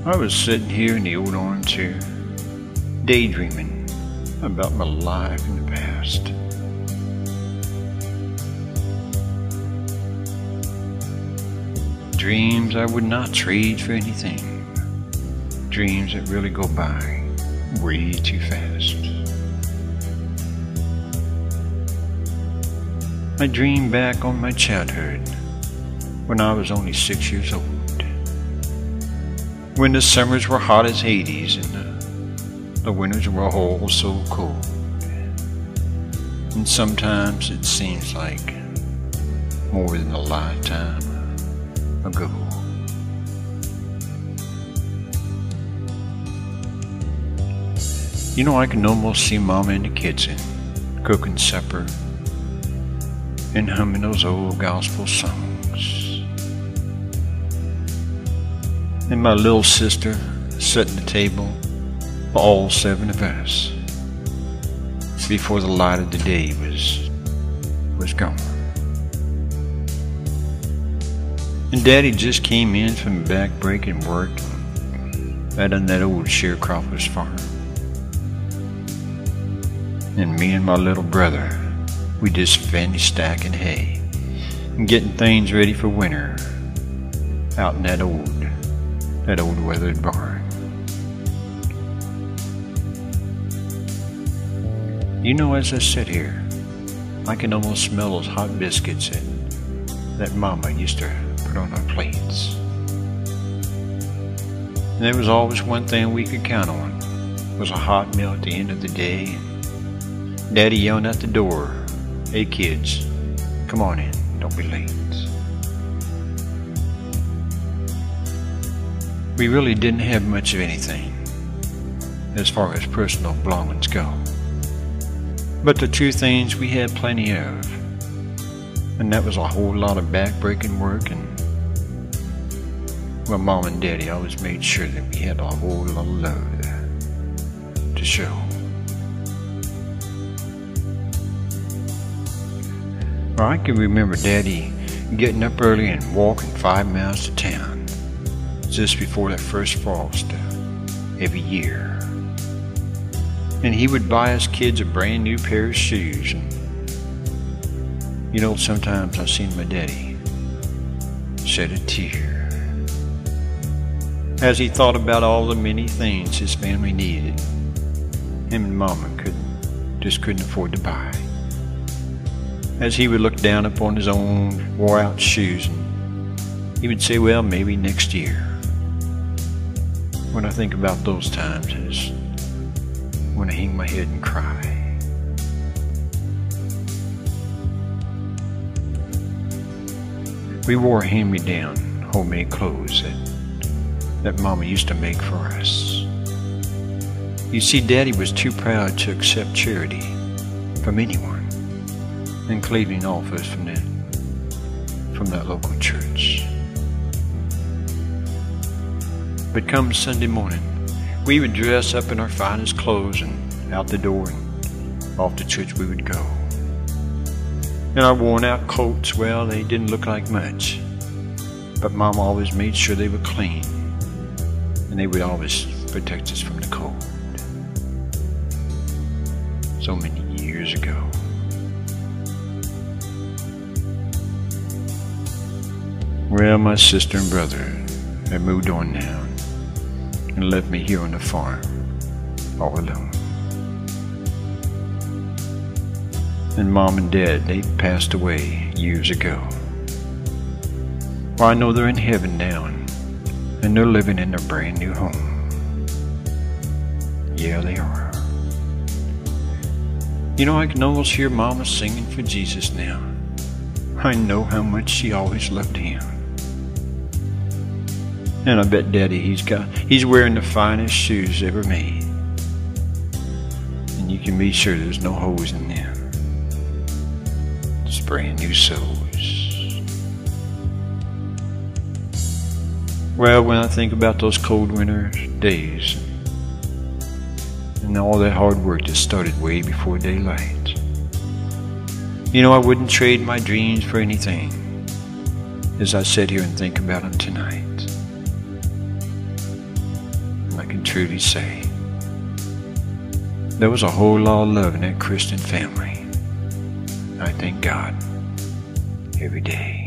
I was sitting here in the old armchair, daydreaming about my life in the past. Dreams I would not trade for anything. Dreams that really go by way too fast. I dreamed back on my childhood when I was only 6 years old. When the summers were hot as Hades and the winters were all so cold. And sometimes it seems like more than a lifetime ago. You know, I can almost see Mama in the kitchen cooking supper and humming those old gospel songs. And my little sister setting the table for all 7 of us before the light of the day was gone. And Daddy just came in from back-breaking work out on that old sharecropper's farm. And me and my little brother, we just finished stacking hay and getting things ready for winter out in that old weathered barn. You know, as I sit here, I can almost smell those hot biscuits that Mama used to put on our plates. And there was always one thing we could count on, was a hot meal at the end of the day. Daddy yelling at the door, "Hey kids, come on in, don't be late." We really didn't have much of anything as far as personal belongings go. But the two things we had plenty of, and that was a whole lot of back-breaking work, and well, Mom and Daddy always made sure that we had a whole lot of love to show. Well, I can remember Daddy getting up early and walking 5 miles to town just before the first frost every year. And he would buy us kids a brand new pair of shoes. And you know, sometimes I've seen my daddy shed a tear as he thought about all the many things his family needed him and Mama just couldn't afford to buy. As he would look down upon his own wore-out shoes, and he would say, well, maybe next year. When I think about those times, I just want to hang my head and cry. We wore hand-me-down homemade clothes that Mama used to make for us. You see, Daddy was too proud to accept charity from anyone, including all of us from that local church. But come Sunday morning, we would dress up in our finest clothes and out the door and off to church we would go. And our worn-out coats, well, they didn't look like much, but Mama always made sure they were clean, and they would always protect us from the cold. So many years ago. Well, my sister and brother had moved on now and left me here on the farm all alone. And Mom and Dad, they passed away years ago. Well, I know they're in heaven now, and they're living in their brand new home. Yeah, they are. You know, I can almost hear Mama singing for Jesus now. I know how much she always loved him. And I bet Daddy, he's wearing the finest shoes ever made. And you can be sure there's no holes in them. Just brand new soles. Well, when I think about those cold winter days and all that hard work that started way before daylight, you know, I wouldn't trade my dreams for anything as I sit here and think about them tonight. I can truly say there was a whole lot of love in that Christian family. I thank God every day.